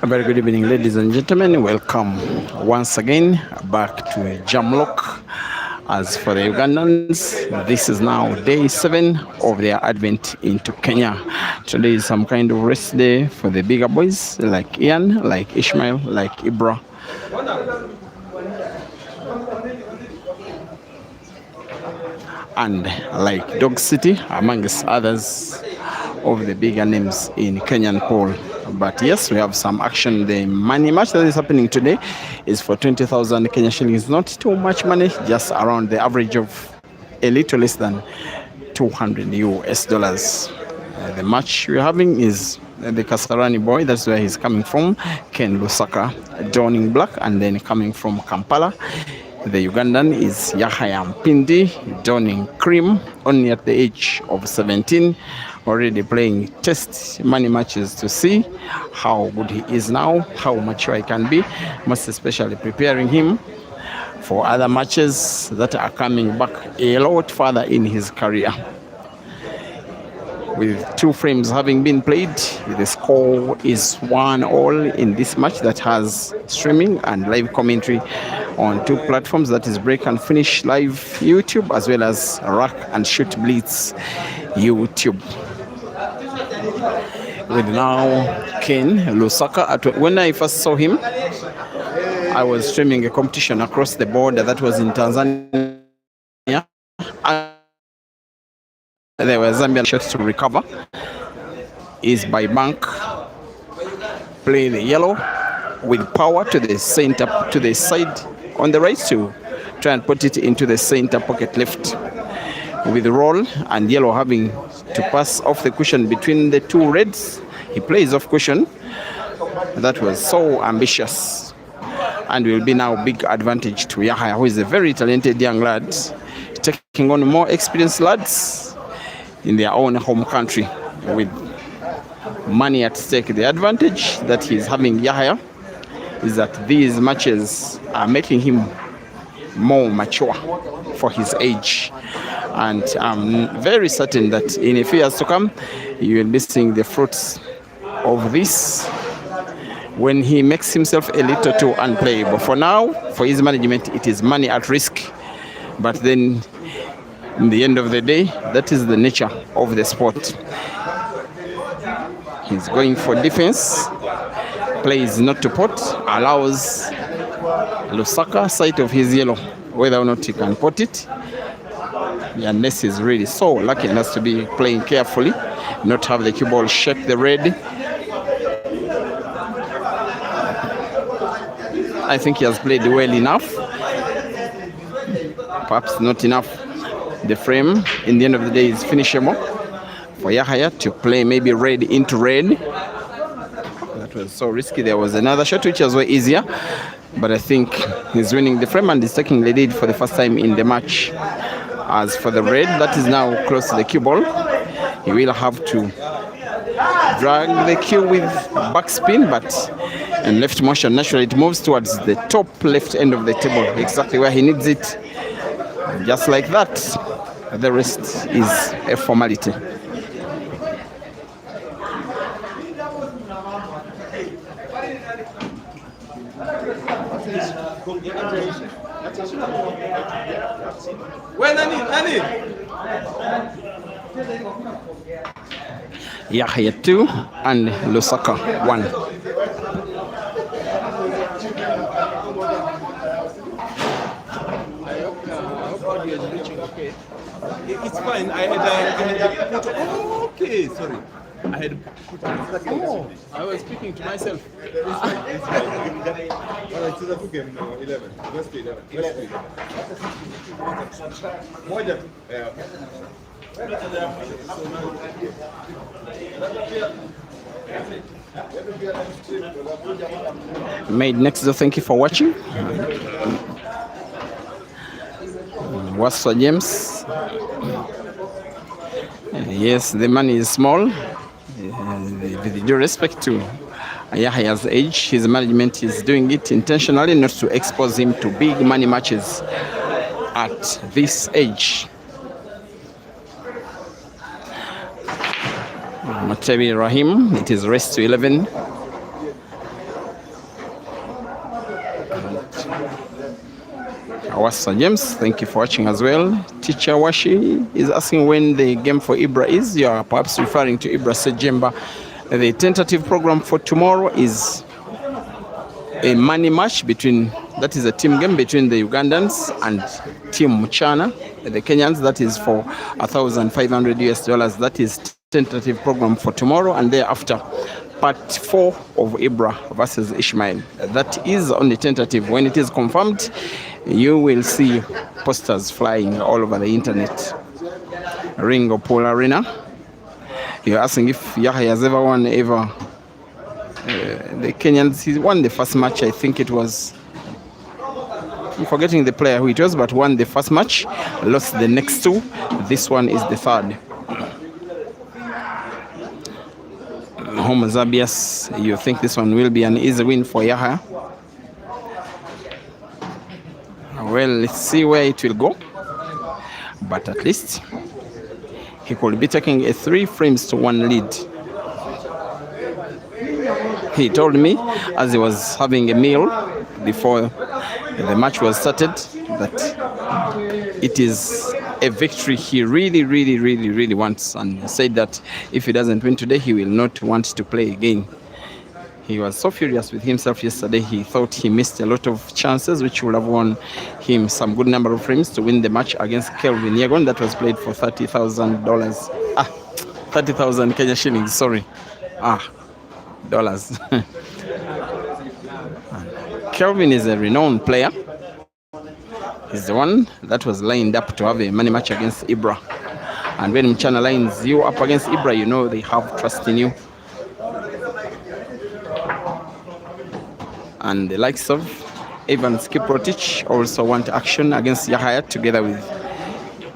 A very good evening, ladies and gentlemen. Welcome once again back to Jamlock. As for the Ugandans, this is now day 7 of their advent into Kenya. Today is some kind of rest day for the bigger boys like Ian, like Ishmael, like Ibra. And like Dog City, amongst others of the bigger names in Kenyan pool. But yes, we have some action. The money match that is happening today is for 20,000 Kenya shillings. Not too much money, just around the average of a little less than 200 US dollars. The match we're having is the Kasarani boy, that's where he's coming from, Ken LUSAKA, donning black, and then coming from Kampala. The Ugandan is Yahaya MPINDI, donning cream, only at the age of 17, already playing test money matches to see how good he is now, how mature he can be, most especially preparing him for other matches that are coming back a lot further in his career. With 2 frames having been played, the score is 1-1 in this match that has streaming and live commentary on 2 platforms, that is Break and Finish Live YouTube as well as Rack and Shoot Blitz YouTube. With now Ken LUSAKA. When I first saw him, I was streaming a competition across the border that was in Tanzania. There were Zambian shots to recover. Is by Bank. Play the yellow with power to the center, to the side on the right to try and put it into the center pocket left. With roll and yellow having to pass off the cushion between the 2 reds. He plays off cushion. That was so ambitious. And will be now big advantage to Yahaya, who is a very talented young lad, taking on more experienced lads in their own home country with money at stake. The advantage that he's having, Yahaya, is that these matches are making him more mature for his age. And I'm very certain that in a few years to come, you will be seeing the fruits of this when he makes himself a little too unplayable. For now, for his management, it is money at risk. But then, in the end of the day, that is the nature of the sport. He's going for defense, plays not to pot, allows LUSAKA sight of his yellow, whether or not he can pot it. Ness is really so lucky and has to be playing carefully, not have the cue ball shake the red. I think he has played well enough. Perhaps not enough. The frame, in the end of the day, is finishable for Yahaya to play maybe red into red. That was so risky. There was another shot which was way easier, but I think he's winning the frame and is taking the lead for the first time in the match. As for the red, that is now close to the cue ball. He will have to drag the cue with backspin, but and left motion. Naturally, it moves towards the top left end of the table, exactly where he needs it. Just like that, the rest is a formality. Yahaya 2 and LUSAKA 1. It's fine. I had put. Oh, okay, sorry. I had put. Oh, I was speaking to myself. It's fine. It's fine. All right, so that's okay. 11. Let's do 11. Let's do 11. Made next, so thank you for watching. What's for James? Yes, the money is small. With due respect to Yahaya's age, his management is doing it intentionally not to expose him to big money matches at this age. Matabi Rahim, it is race to 11. Awasa James, thank you for watching as well. Teacher Washi is asking when the game for Ibra is. You are perhaps referring to Ibra Sejemba. The tentative program for tomorrow is a money match between, that is a team game between the Ugandans and Team Muchana, the Kenyans. That is for $1,500. That is tentative program for tomorrow, and thereafter part 4 of Ibra versus Ishmael. That is only tentative. When it is confirmed, you will see posters flying all over the internet. Ringo Pool Arena. You're asking if Yahaya has ever won the Kenyans. He won the first match. I think it was, I'm forgetting the player who it was, but won the first match, lost the next 2. This one is the 3rd. Home Zabias, you think this one will be an easy win for Yahaya? Well, let's see where it will go. But at least he could be taking a 3-1 lead. He told me as he was having a meal before the match was started that it is a victory he really wants, and said that if he doesn't win today, he will not want to play again. He was so furious with himself yesterday. He thought he missed a lot of chances which would have won him some good number of frames to win the match against Kelvin Yegon. That was played for $30,000. 30,000 Kenya shillings, sorry. Dollars. Kelvin is a renowned player. He's the one that was lined up to have a money match against Ibra. And when Mchana lines you up against Ibra, you know they have trust in you. And the likes of Ivan Skiprotich also want action against Yahaya together with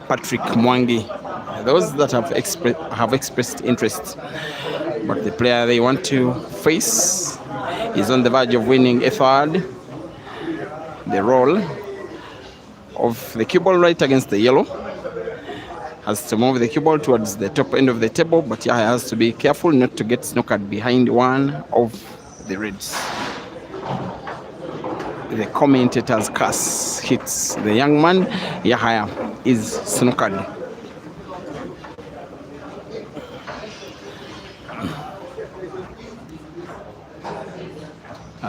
Patrick Mwangi. Those that have expressed interest. But the player they want to face is on the verge of winning a 3rd. The role of the cue ball right against the yellow has to move the cue ball towards the top end of the table, but Yahaya has to be careful not to get snookered behind one of the reds. The commentator's curse hits the young man. Yahaya is snookered.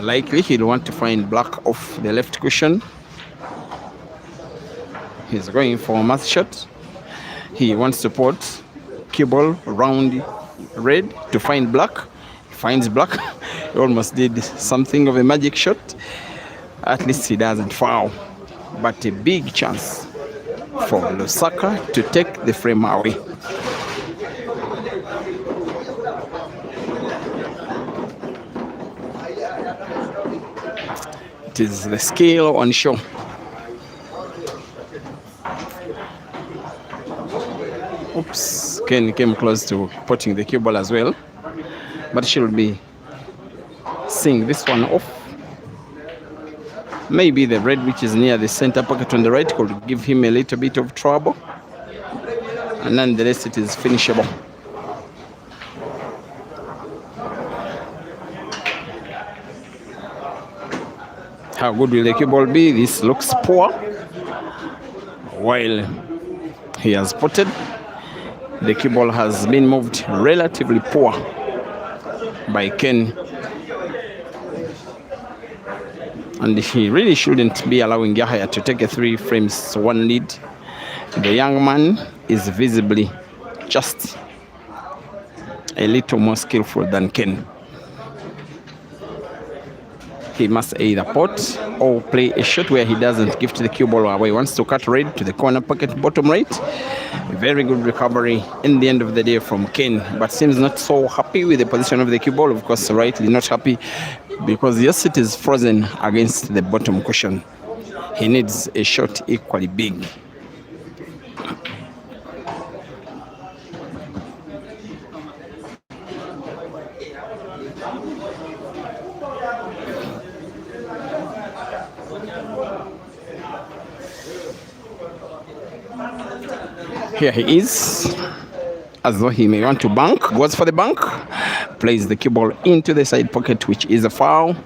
Likely he'll want to find black off the left cushion. He's going for a mass shot. He wants to put cue ball around red to find black. Finds black. He almost did something of a magic shot. At least he doesn't foul. But a big chance for LUSAKA to take the frame away. It is the skill on show. Oops, Ken came close to putting the cue ball as well, but she'll be seeing this one off. Maybe the red, which is near the center pocket on the right, could give him a little bit of trouble, and nonetheless it is finishable. How good will the cue ball be? This looks poor. While he has putted, the cue ball has been moved relatively poor by Ken. And he really shouldn't be allowing Yahaya to take a 3 frames to 1 lead. The young man is visibly just a little more skillful than Ken. He must either pot or play a shot where he doesn't give to the cue ball away. He wants to cut red to the corner pocket, bottom right. A very good recovery in the end of the day from Ken, but seems not so happy with the position of the cue ball. Of course, rightly not happy, because yes, it is frozen against the bottom cushion. He needs a shot equally big. Here he is, as though he may want to bank, goes for the bank, plays the cue ball into the side pocket, which is a foul.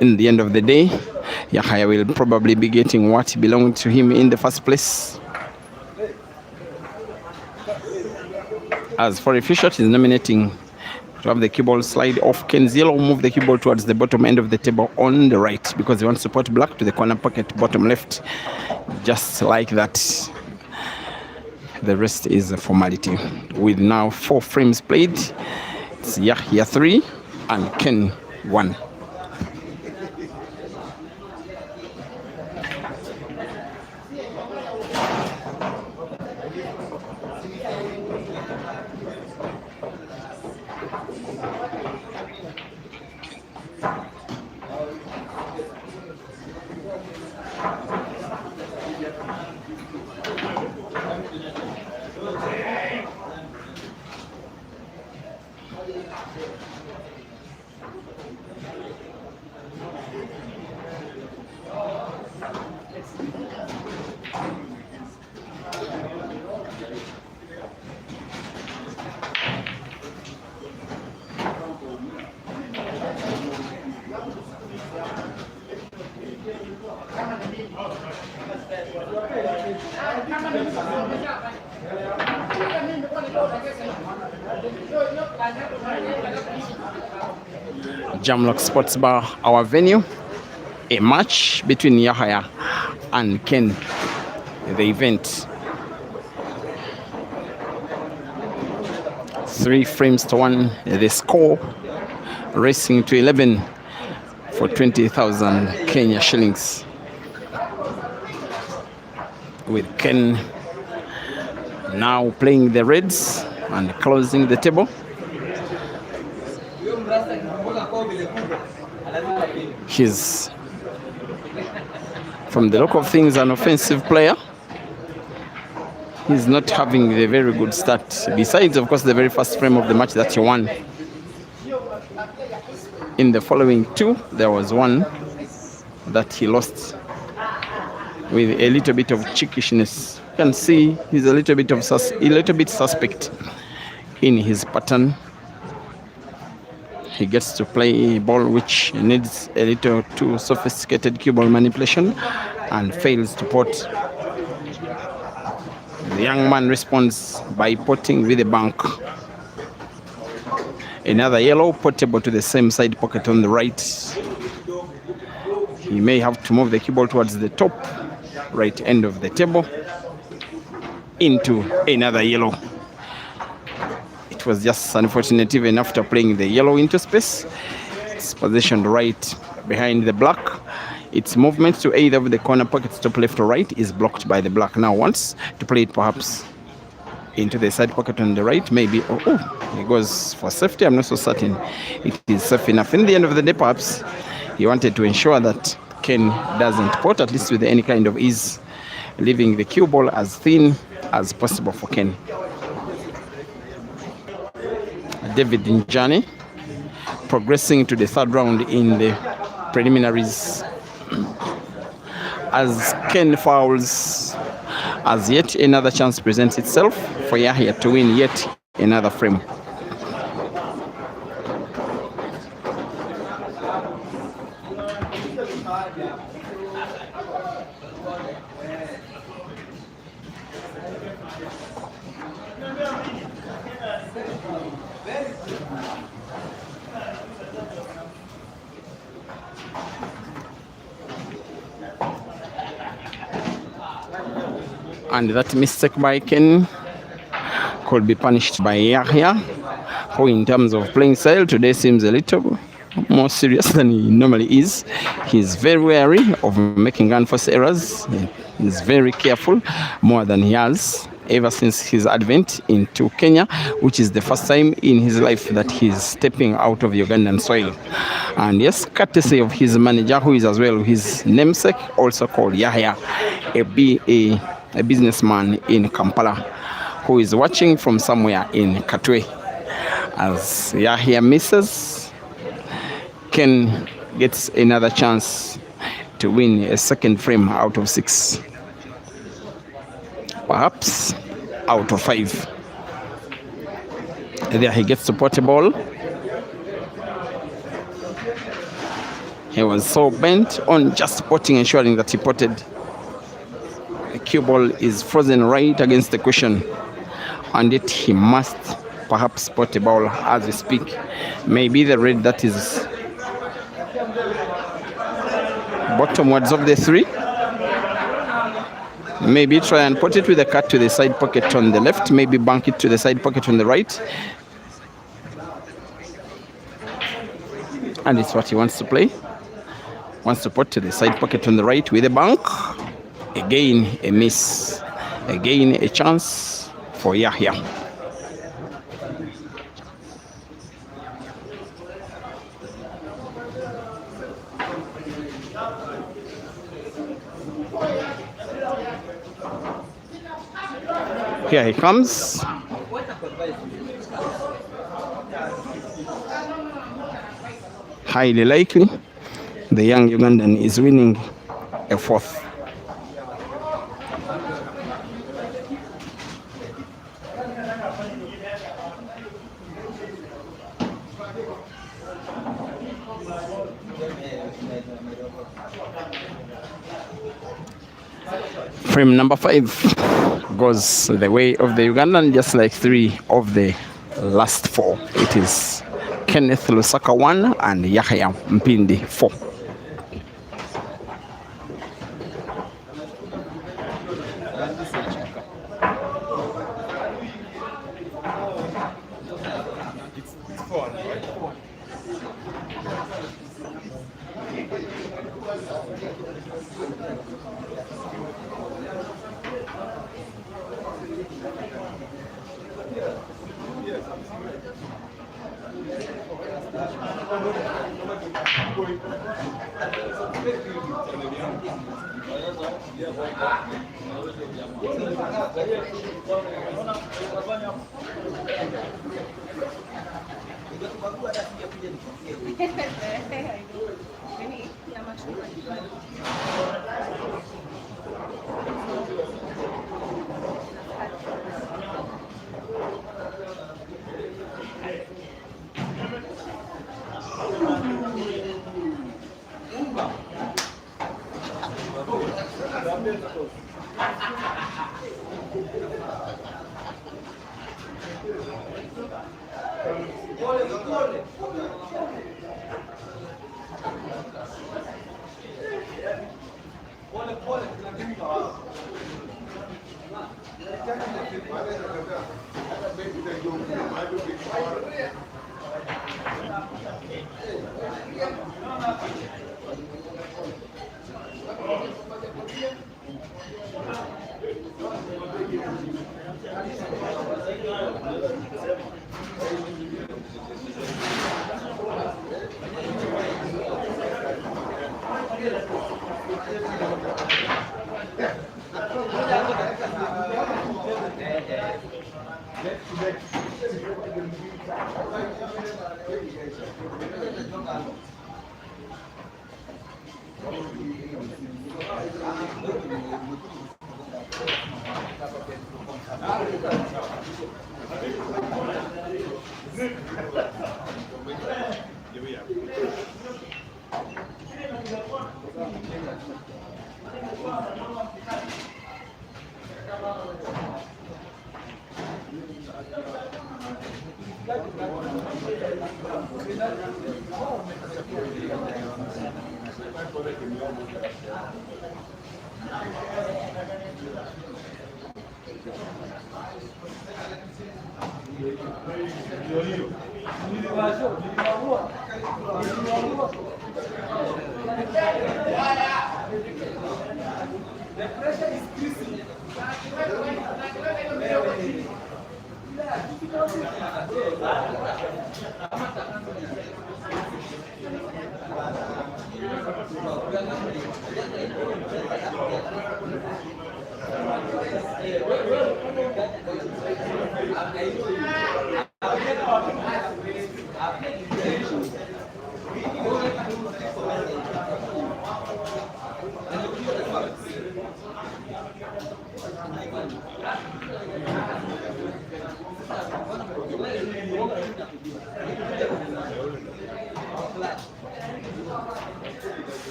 In the end of the day, Yahaya will probably be getting what belonged to him in the first place. As for a free shot, he's nominating to have the cue ball slide off Ken's yellow, move the cue ball towards the bottom end of the table on the right, because he wants to put black to the corner pocket, bottom left, just like that. The rest is a formality. With now 4 frames played, it's Yahya 3 and Ken 1. Jamlock Sports Bar, our venue. A match between Yahaya and Ken. The event. 3 frames to 1. The score. Racing to 11 for 20,000 Kenya shillings. With Ken now playing the reds and closing the table. He's, from the look of things, an offensive player. He's not having a very good start. Besides, of course, the very first frame of the match that he won. In the following 2, there was one that he lost with a little bit of cheekishness. You can see he's a little bit suspect in his pattern. He gets to play a ball which needs a little too sophisticated cue ball manipulation and fails to pot. The young man responds by potting with a bank. Another yellow, potable to the same side pocket on the right. He may have to move the cue ball towards the top right end of the table. into another yellow. It was just unfortunate even after playing the yellow into space. It's positioned right behind the black. Its movement to either of the corner pockets, top left or right, is blocked by the black. Now wants to play it perhaps into the side pocket on the right, maybe. He goes for safety. I'm not so certain it is safe enough. In the end of the day, perhaps he wanted to ensure that Ken doesn't pot, at least with any kind of ease, leaving the cue ball as thin as possible for Ken. David Njani progressing to the third round in the preliminaries as Ken fouls, as yet another chance presents itself for Yahaya to win yet another frame. And that mistake by Ken could be punished by Yahaya, who in terms of playing style today seems a little more serious than he normally is. He's very wary of making unforced errors. He's very careful, more than he has ever since his advent into Kenya, which is the first time in his life that he's stepping out of Ugandan soil. And yes, courtesy of his manager, who is as well his namesake, also called Yahaya, a businessman in Kampala, who is watching from somewhere in Katwe. As Yahaya misses, Ken gets another chance to win a second frame out of 6. Perhaps out of 5. There he gets to pot a ball. He was so bent on just potting, ensuring that he potted. The cue ball is frozen right against the cushion, and yet he must perhaps pot a ball as we speak. Maybe the red that is bottomwards of the 3. Maybe try and put it with a cut to the side pocket on the left. Maybe bank it to the side pocket on the right. And it's what he wants to play. Wants to put to the side pocket on the right with a bank. Again, a miss. Again, a chance for Yahaya. Here he comes. Highly likely, the young Ugandan is winning a 4th. Frame number 5 goes the way of the Ugandan, just like 3 of the last 4. It is Kenneth LUSAKA 1 and Yahaya MPINDI 4.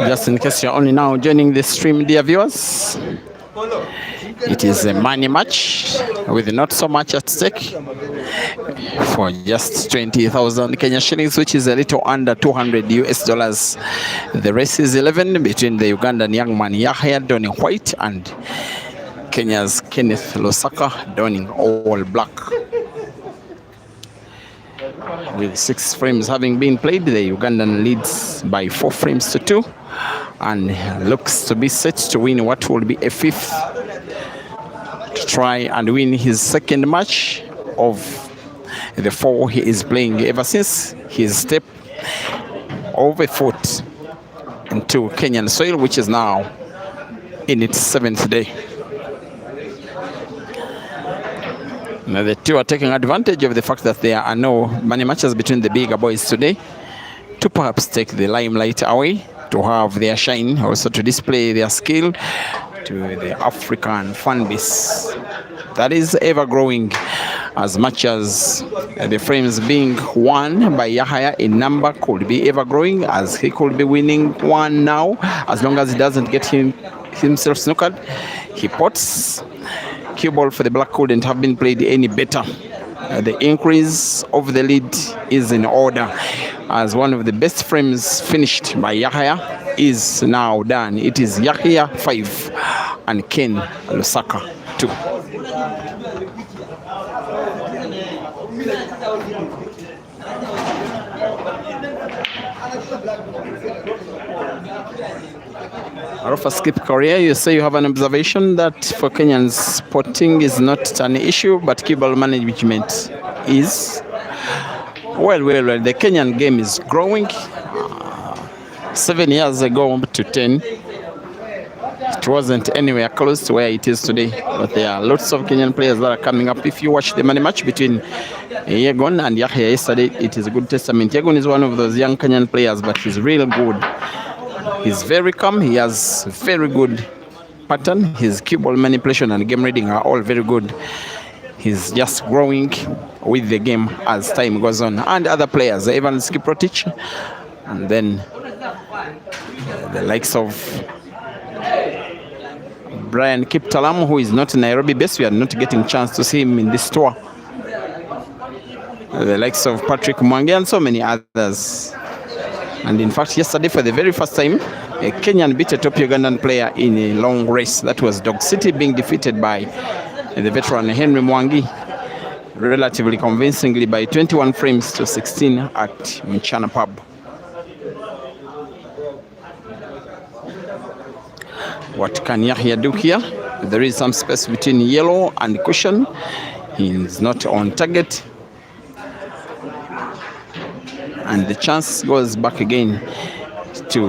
Just in case you're only now joining the stream, dear viewers, it is a money match with not so much at stake for just 20,000 Kenya shillings, which is a little under 200 US dollars. The race is 11 between the Ugandan young man Yahaya donning white and Kenya's Kenneth LUSAKA donning all black. With 6 frames having been played, the Ugandan leads by 4 frames to 2 and looks to be set to win what will be a 5th, to try and win his 2nd match of the 4 he is playing ever since his step over foot into Kenyan soil, which is now in its 7th day. Now the two are taking advantage of the fact that there are no money matches between the bigger boys today to perhaps take the limelight away, to have their shine, also to display their skill to the African fan base that is ever growing, as much as the frames being won by Yahaya in number could be ever growing, as he could be winning one now, as long as he doesn't get himself snookered. He pots. Cue ball for the black couldn't have been played any better The increase of the lead is in order, as one of the best frames finished by Yahaya is now done. It is Yahaya 5 and Ken LUSAKA 2. Rafa Skip Korea, you say you have an observation that for Kenyans, sporting is not an issue, but cue ball management is. Well, the Kenyan game is growing. 7 years ago to 10, it wasn't anywhere close to where it is today. But there are lots of Kenyan players that are coming up. If you watch the money match between Yegon and Yahaya yesterday, it is a good testament. Yegon is one of those young Kenyan players, but he's real good. He's very calm. He has very good pattern. His cue ball manipulation and game reading are all very good. He's just growing with the game as time goes on. And other players, Evan Skiprotich, and then the likes of Brian Kiptalam, who is not Nairobi based. We are not getting a chance to see him in this tour. The likes of Patrick Mwangi and so many others. And in fact, yesterday, for the very first time, a Kenyan beat a top Ugandan player in a long race. That was Dog City being defeated by the veteran Henry Mwangi, relatively convincingly by 21 frames to 16 at Mchana Pub. What can Yahya do here? There is some space between yellow and cushion. He is not on target. And the chance goes back again to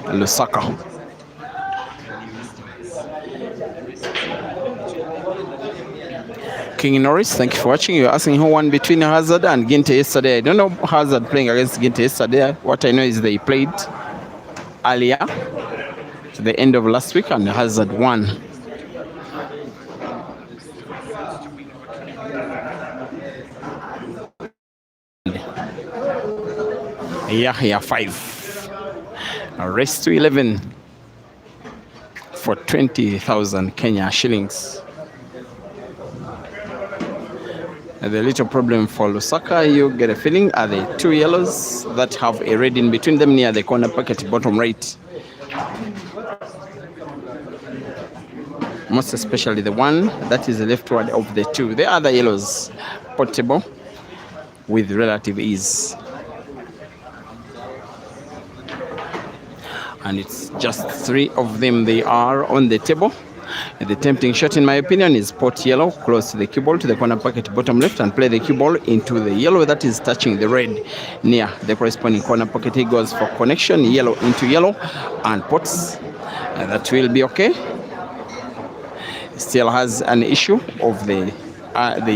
LUSAKA. King Norris, thank you for watching. You're asking who won between Hazard and Ginte yesterday. I don't know Hazard playing against Ginte yesterday. What I know is they played earlier to the end of last week and Hazard won. Yahaya 5. A race to 11 for 20,000 Kenya shillings. The little problem for LUSAKA, you get a feeling, are the two yellows that have a red in between them near the corner pocket bottom right. Most especially the one that is the leftward of the two. The other yellows portable with relative ease. And it's just 3 of them they are on the table. The tempting shot, in my opinion, is pot yellow close to the cue ball to the corner pocket bottom left and play the cue ball into the yellow that is touching the red near the corresponding corner pocket. He goes for connection, yellow into yellow, and pots. That will be okay. Still has an issue of the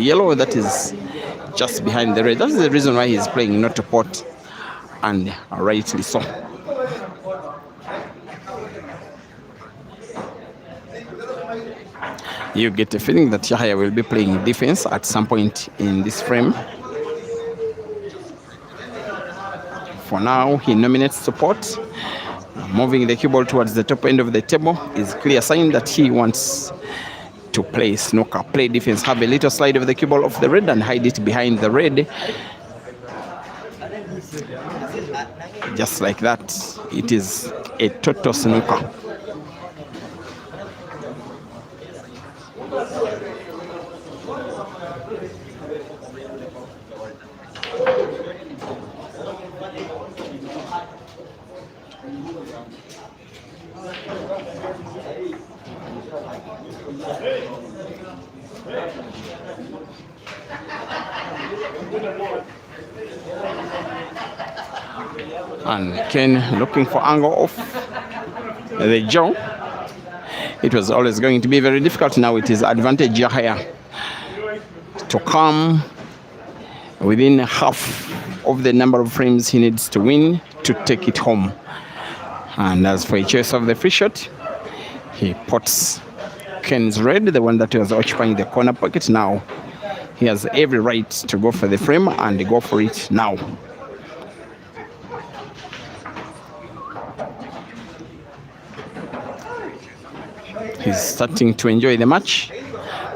yellow that is just behind the red. That's the reason why he's playing not to pot, and rightly so. You get a feeling that Yahaya will be playing defense at some point in this frame. For now, he nominates support. Moving the cue ball towards the top end of the table is clear sign that he wants to play snooker, play defense, have a little slide of the cue ball off the red and hide it behind the red. Just like that, it is a total snooker. And Ken looking for angle off the jaw. It was always going to be very difficult. Now it is advantage Yahaya to come within half of the number of frames he needs to win to take it home. And as for a choice of the free shot, he pots Ken's red, the one that was occupying the corner pocket. Now he has every right to go for the frame and go for it now. He's starting to enjoy the match.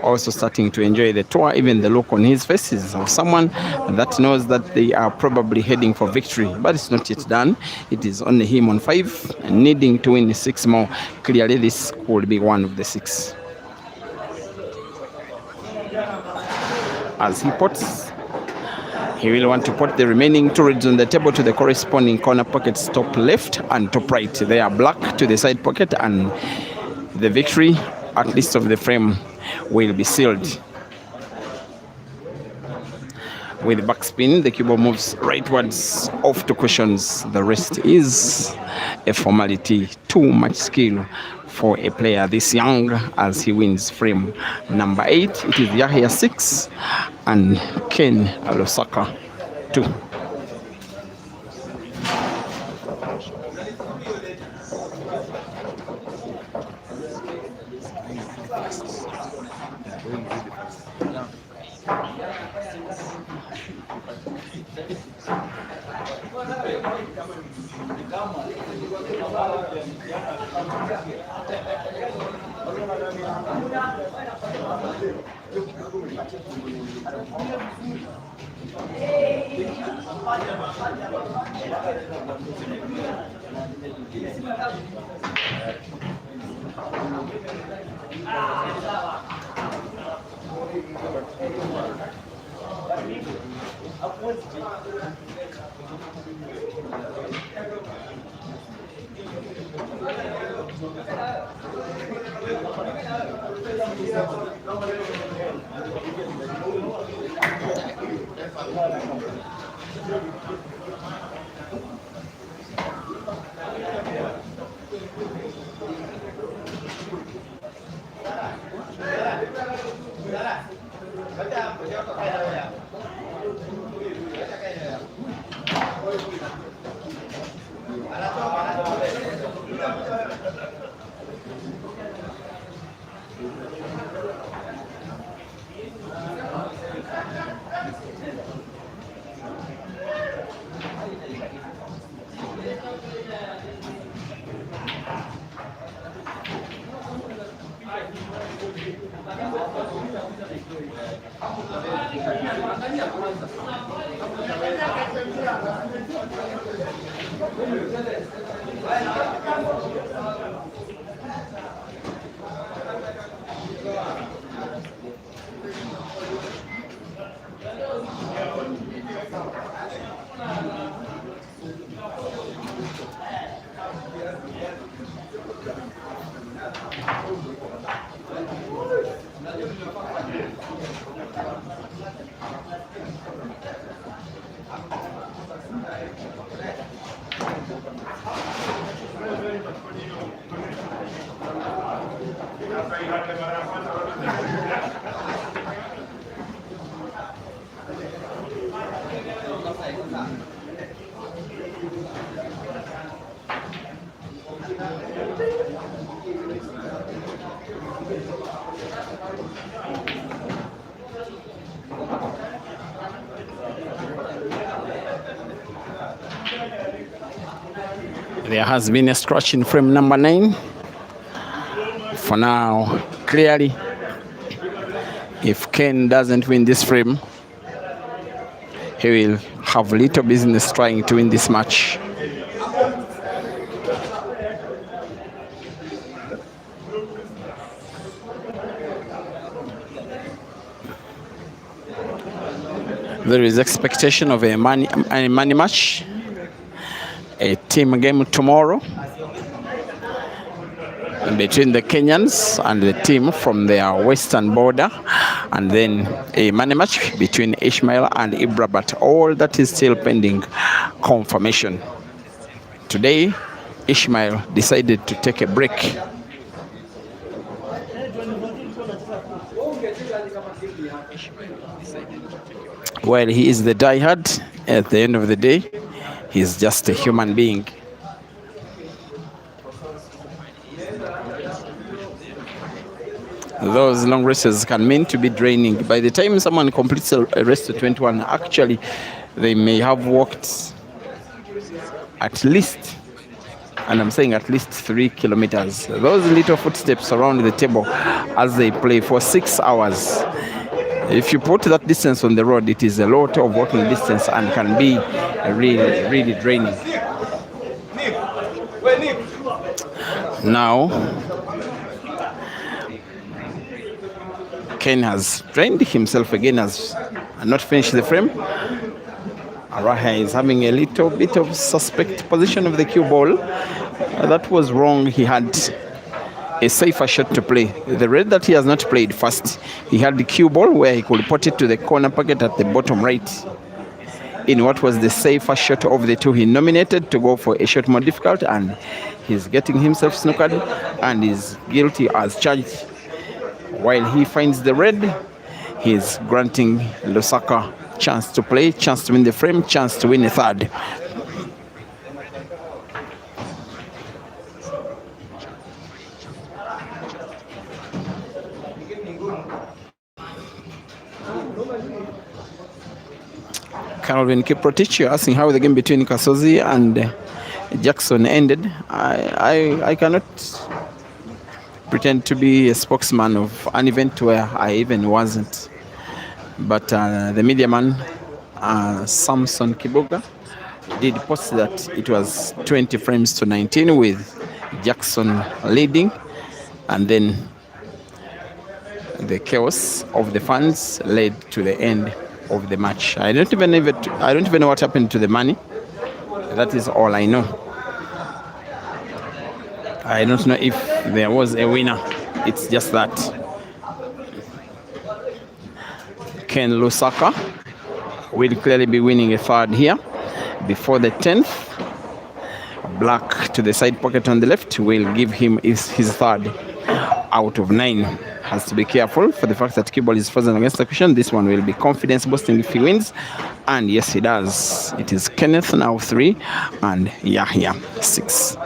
also starting to enjoy the tour. Even the look on his face is of someone that knows that they are probably heading for victory, but it's not yet done. It is only him on 5 and needing to win 6 more. Clearly this could be one of the 6. As he pots, he will want to put the remaining 2 reds on the table to the corresponding corner pockets, top left and top right. They are black to the side pocket, and the victory, at least of the frame, will be sealed. With backspin, the cue ball moves rightwards off to cushions. The rest is a formality. Too much skill for a player this young as he wins frame number 8. It is Yahaya 6 and Ken LUSAKA 2. There has been a scratch in frame number 9. For now, clearly, if Ken doesn't win this frame, he will have little business trying to win this match. There is expectation of a money match, a team game tomorrow between the Kenyans and the team from their western border, and then a money match between Ishmael and Ibra, but all that is still pending confirmation. Today, Ishmael decided to take a break. While he is the diehard, at the end of the day, he's just a human being. Those long races can mean to be draining. By the time someone completes a race to 21, actually, they may have walked at least and I'm saying at least 3 kilometers. Those little footsteps around the table as they play for 6 hours. If you put that distance on the road, it is a lot of walking distance and can be really, really draining. Now, Ken has drained himself again, has not finished the frame. Yahaya is having a little bit of suspect position of the cue ball. That was wrong. He had a safer shot to play. The red that he has not played first, he had the cue ball where he could put it to the corner pocket at the bottom right. In what was the safer shot of the two, he nominated to go for a shot more difficult, and he's getting himself snookered and is guilty as charged. While he finds the red, he's granting LUSAKA chance to play, chance to win the frame, chance to win a third. Calvin Kiprotich, you're asking how the game between Kasozi and Jackson ended. I cannot pretend to be a spokesman of an event where I even wasn't. But the media man, Samson Kiboga, did post that it was 20 frames to 19 with Jackson leading, and then the chaos of the fans led to the end of the match. I don't even know what happened to the money. That is all I know. I don't know if there was a winner. It's just that. Ken LUSAKA will clearly be winning a third here before the 10th. Black to the side pocket on the left will give him his third out of 9. Has to be careful for the fact that cue ball is frozen against the cushion. This one will be confidence boosting if he wins, and yes, he does. It is Kenneth now 3 and Yahaya 6.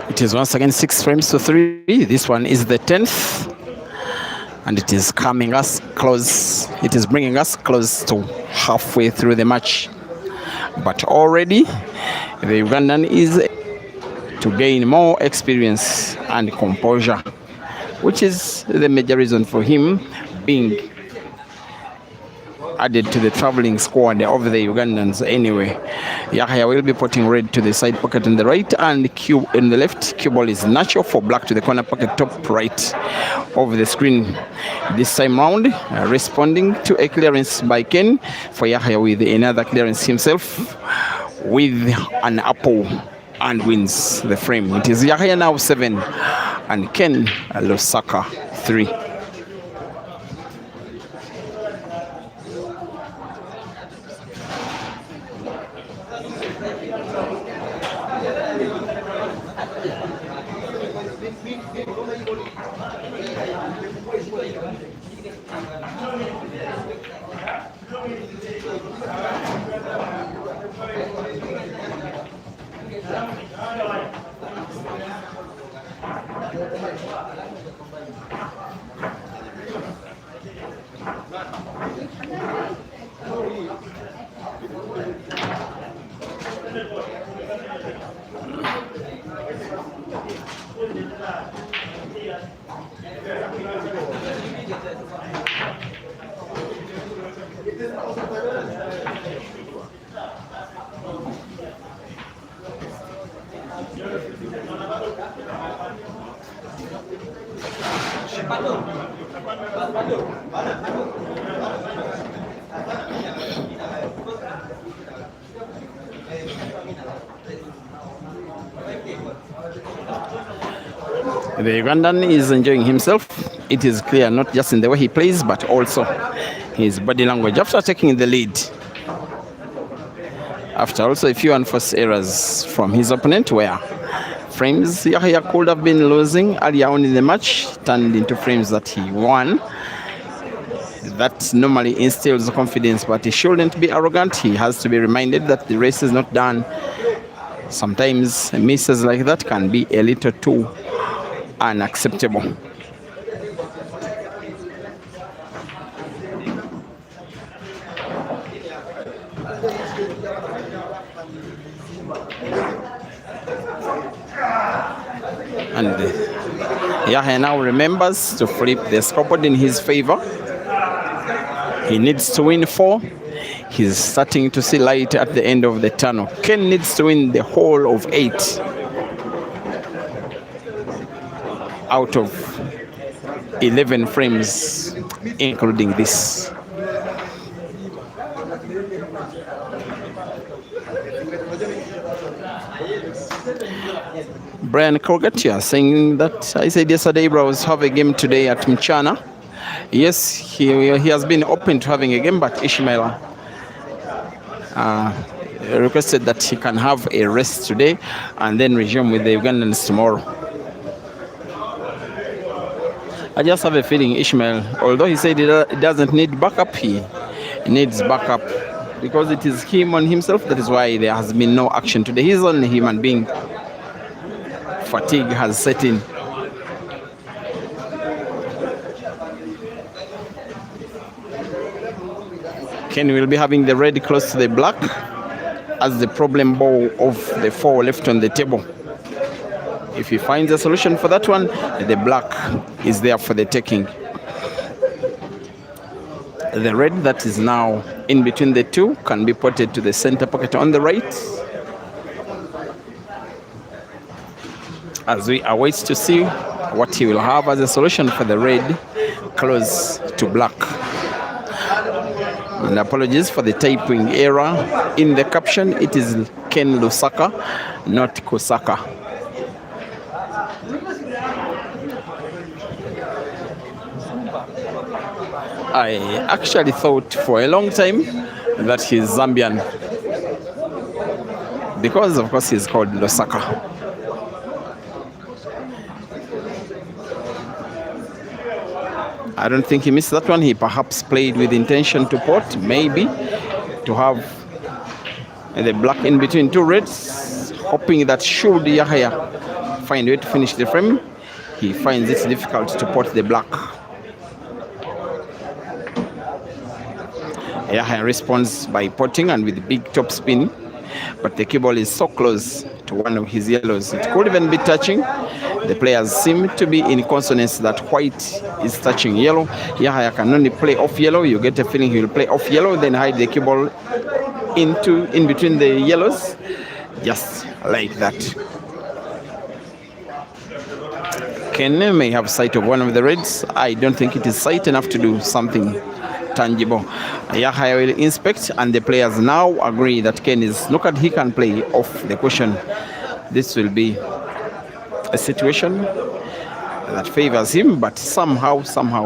It is once again 6 frames to 3. This one is the 10th, and it is coming us close. It is bringing us close to halfway through the match. But already the Ugandan is to gain more experience and composure, which is the major reason for him being added to the traveling squad of the Ugandans anyway. Yahaya will be putting red to the side pocket on the right, and cue in the left. Cue ball is natural for black to the corner pocket top right of the screen. This time round, responding to a clearance by Ken for Yahaya with another clearance himself with an apple, and wins the frame. It is Yahaya now 7 and Ken LUSAKA 3. The Ugandan is enjoying himself. It is clear, not just in the way he plays, but also his body language after taking the lead. After also a few unforced errors from his opponent, where frames Yahaya could have been losing earlier on in the match turned into frames that he won. That normally instills confidence, but he shouldn't be arrogant. He has to be reminded that the race is not done. Sometimes misses like that can be a little too unacceptable. And Yahaya now remembers to flip the scoreboard in his favor. He needs to win 4. He's starting to see light at the end of the tunnel. Ken needs to win the whole of 8 out of 11 frames, including this. Brian Krogatia saying that I said yesterday Bros have a game today at Mchana. Yes, he has been open to having a game, but Ishmael requested that he can have a rest today and then resume with the Ugandans tomorrow. I just have a feeling Ishmael, although he said he doesn't need backup, he needs backup because it is him on himself. That is why there has been no action today. He's only a human being. Fatigue has set in. Ken will be having the red close to the black as the problem ball of the 4 left on the table. If he finds a solution for that one, the black is there for the taking. The red that is now in between the 2 can be ported to the center pocket on the right, as we await to see what he will have as a solution for the red close to black. And apologies for the typing error in the caption. It is Ken Lusaka, not Kusaka. I actually thought for a long time that he's Zambian because of course he's called LUSAKA. I don't think he missed that one. He perhaps played with intention to port, maybe to have the black in between 2 reds, hoping that should Yahaya find a way to finish the frame, he finds it difficult to port the black. Yahaya responds by porting and with big top spin, but the cue ball is so close to one of his yellows. It could even be touching. The players seem to be in consonance that white is touching yellow. Yahaya can only play off yellow. You get a feeling he will play off yellow, then hide the cue ball in between the yellows, just like that. Ken may have sight of one of the reds. I don't think it is sight enough to do something tangible. Yahaya will inspect, and the players now agree that Ken is snookered. He can play off the cushion. This will be a situation that favors him, but somehow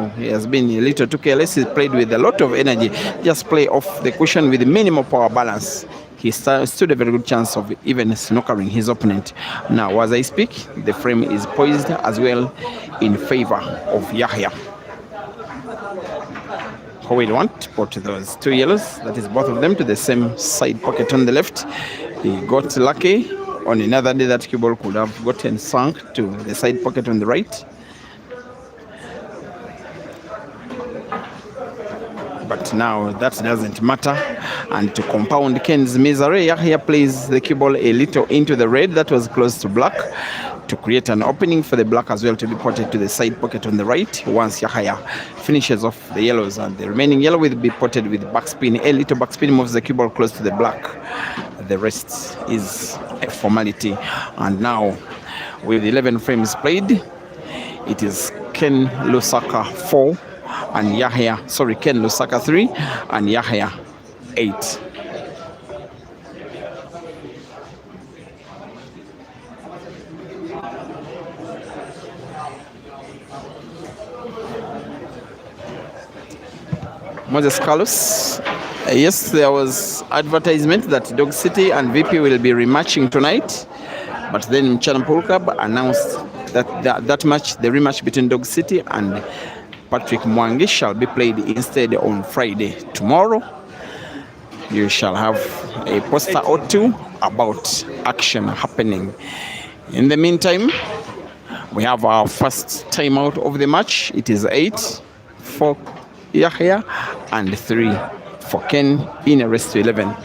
he has been a little too careless. He played with a lot of energy. Just play off the cushion with minimal power balance. He stood a very good chance of even snookering his opponent. Now, as I speak, the frame is poised as well in favor of Yahaya, who will want to put those 2 yellows, that is both of them, to the same side pocket on the left. He got lucky On another day, that cue ball could have gotten sunk to the side pocket on the right. But now that doesn't matter. And to compound Ken's misery, Yahaya plays the cue ball a little into the red that was close to black to create an opening for the black as well to be potted to the side pocket on the right. Once Yahaya finishes off the yellows, and the remaining yellow will be potted with backspin. A little backspin moves the cue ball close to the black. The rest is a formality. And now, with 11 frames played, it is Ken LUSAKA 4 and Ken LUSAKA 3 and Yahaya 8. Moses Carlos. Yes, there was advertisement that Dog City and VP will be rematching tonight, but then Mchana Pool Club announced that match, the rematch between Dog City and Patrick Mwangi, shall be played instead on Friday. Tomorrow, you shall have a poster or two about action happening. In the meantime, we have our first timeout of the match. It is 8 for Yahaya and 3 for Ken in a race to 11.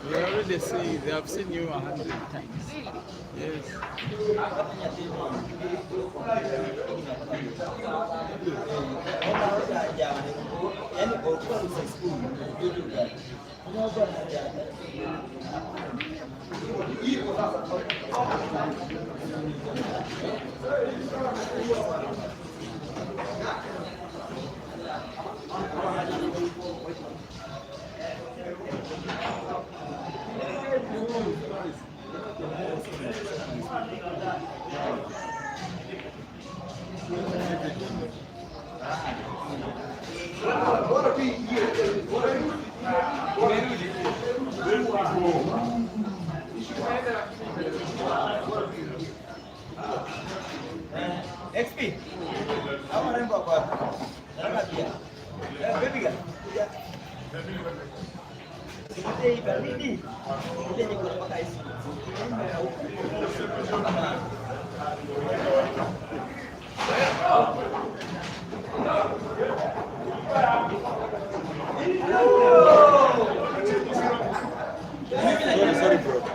We already see they have seen you 100 times. Yes. XP. Apa rembo apa? Dalam dia. Baby kan? Ini balik ni. Ini ni kau pakai isi. Sorry bro.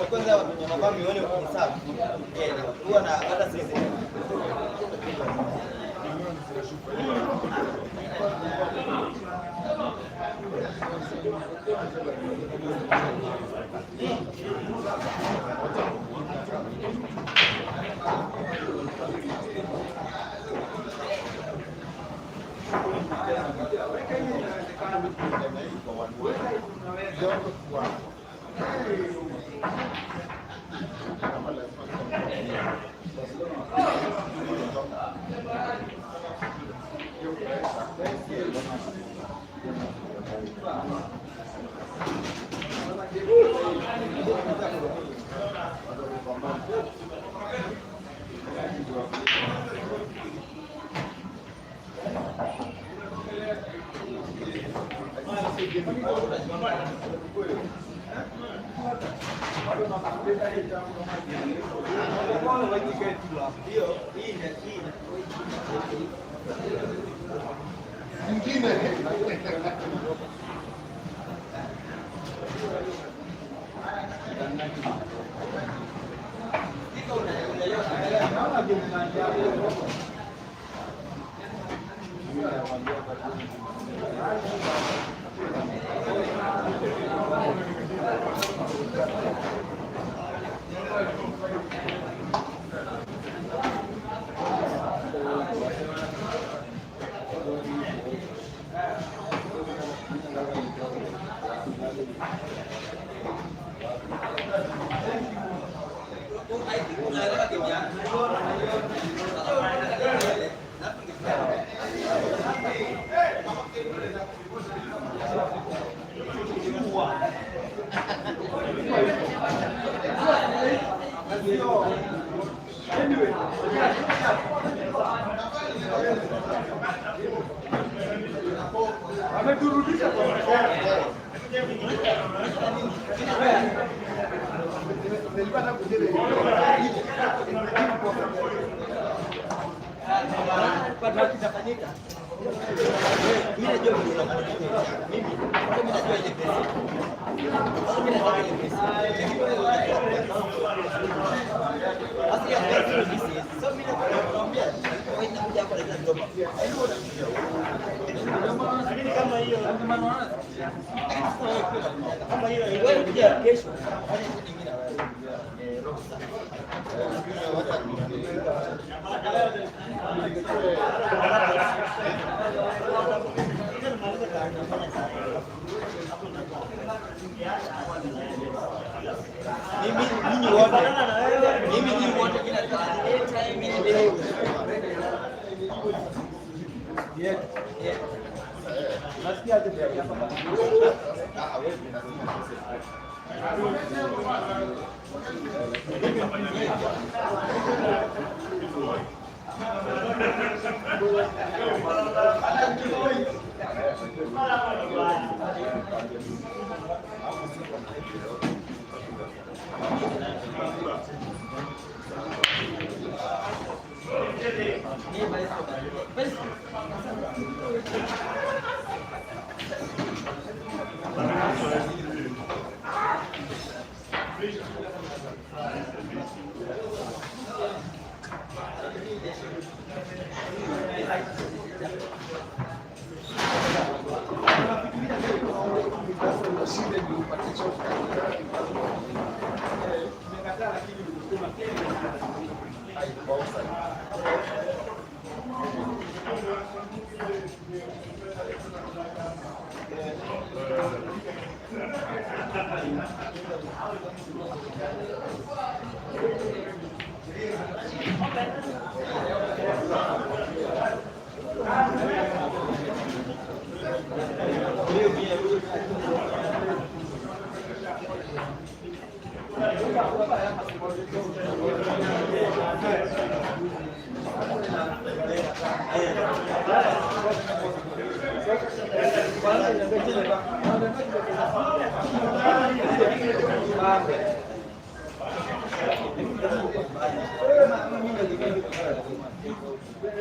Kwanza wanyama kama mione kwa sababu huwa na hata sisi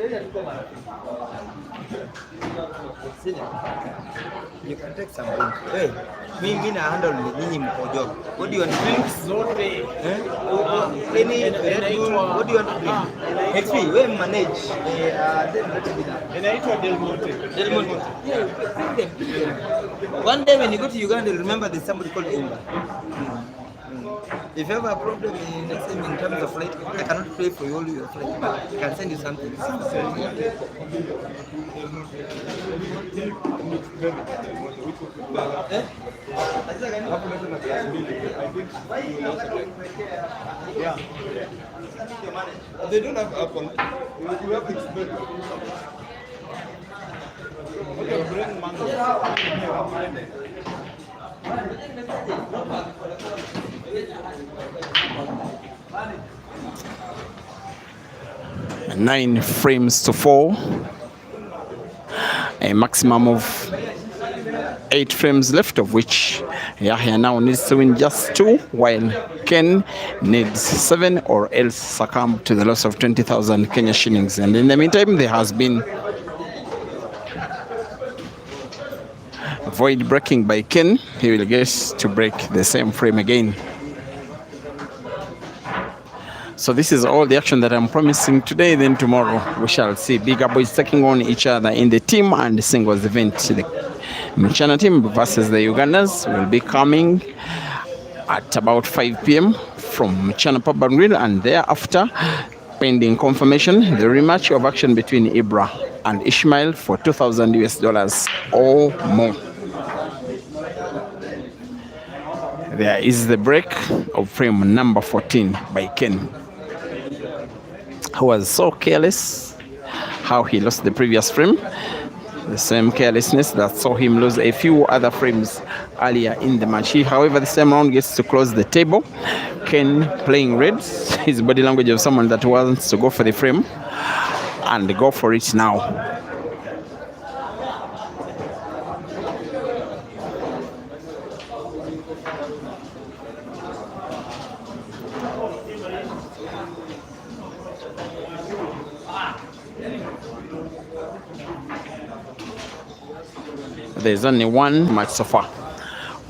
You can take some drink. Hey, me na handle nyinyi mko job. What do you want to drink? Zote. Any Red Bull, what do you want to drink? XP, we manage. Inaitwa Del Monte. Del Monte. Yeah, one day when you go to Uganda, remember there's somebody called Umba. If you have a problem next time in terms of flight, I cannot pay for all your flight, but I can send you something. Yeah. They don't have Apple. You have expert. Okay, bring mango. 9 frames to 4, a maximum of 8 frames left, of which Yahaya now needs to win just 2, while Ken needs 7 or else succumb to the loss of 20,000 Kenya shillings. And in the meantime, there has been void breaking by Ken. He will get to break the same frame again. So this is all the action that I'm promising today. Then tomorrow we shall see bigger boys taking on each other in the team and singles event. The Mchana team versus the Ugandans will be coming at about 5 p.m. from Mchana Pub and Grill, and thereafter, pending confirmation, the rematch of action between Ibra and Ishmael for $2,000 or more. There is the break of frame number 14 by Ken, who was so careless how he lost the previous frame. The same carelessness that saw him lose a few other frames earlier in the match. He, however, the same round gets to close the table. Ken playing reds, his body language of someone that wants to go for the frame, and go for it now. There's only one match so far.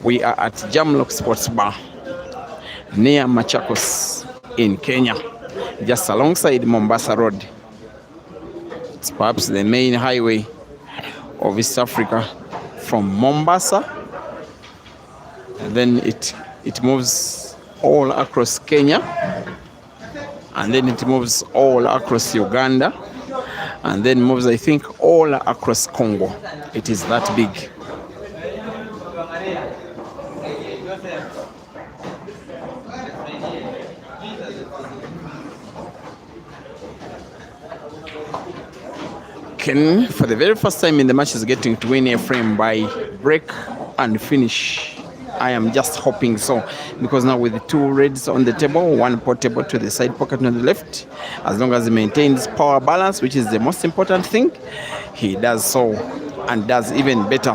We are at Jamlock Sports Bar near Machakos in Kenya, just alongside Mombasa Road. It's perhaps the main highway of East Africa from Mombasa, and then it moves all across Kenya, and then it moves all across Uganda, and then moves, I think, all across Congo. It is that big. Ken, for the very first time in the match, is getting to win a frame by break and finish. I am just hoping so, because now with the 2 reds on the table, 1 portable to the side pocket on the left, as long as he maintains power balance, which is the most important thing, he does so, and does even better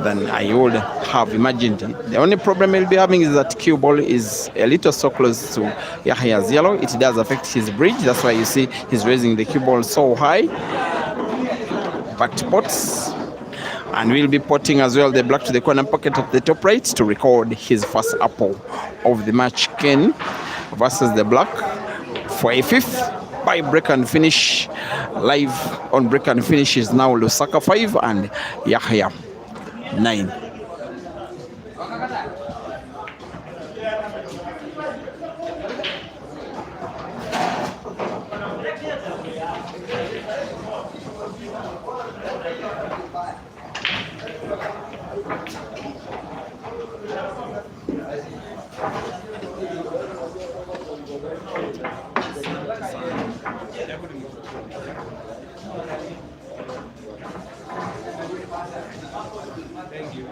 than I would have imagined. The only problem he'll be having is that cue ball is a little so close to Yahaya's yellow. It does affect his bridge. That's why you see he's raising the cue ball so high. But pots, and we'll be potting as well the black to the corner pocket at the top right to record his first apple of the match. Ken versus the black for a 5th by break and finish. Live on break and finish is now LUSAKA 5 and Yahaya 9. Thank you.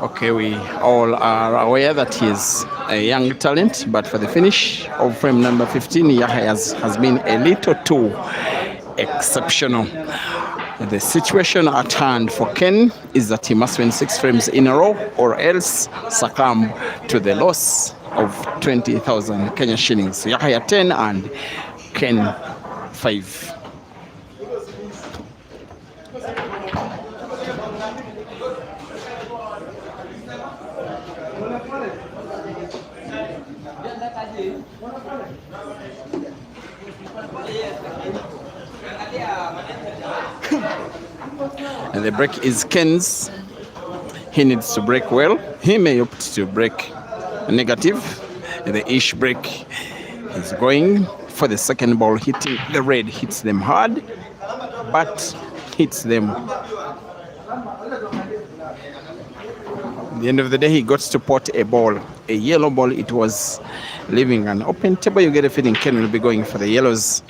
Okay, we all are aware that he is a young talent, but for the finish of frame number 15, Yahaya has been a little too exceptional. The situation at hand for Ken is that he must win 6 frames in a row or else succumb to the loss of 20,000 Kenya shillings. Yahaya 10 and Ken 5. And the break is Ken's. He needs to break well. He may opt to break negative. And the ish break is going for the second ball, hitting the red. Hits them hard, but hits them. At the end of the day, he got to pot a ball, a yellow ball. It was leaving an open table. You get a feeling Ken will be going for the yellows.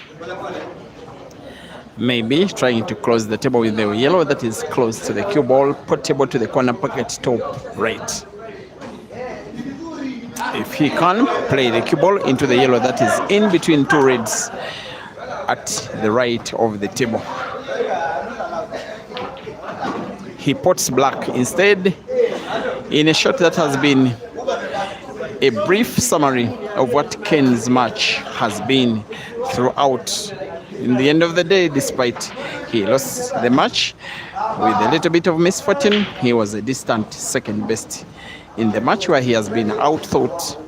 Maybe trying to close the table with the yellow that is close to the cue ball. Pot table to the corner pocket top right. If he can play the cue ball into the yellow that is in between two reds at the right of the table. He pots black instead in a shot that has been a brief summary of what Ken's match has been throughout. In the end of the day, despite he lost the match with a little bit of misfortune, he was a distant second best in the match, where he has been outthought,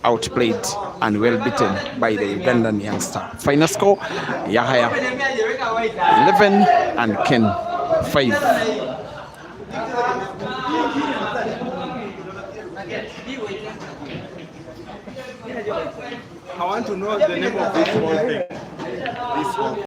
outplayed, and well beaten by the Ugandan youngster. Final score, Yahaya 11 and Ken 5. I want to know the name of this whole thing. This one.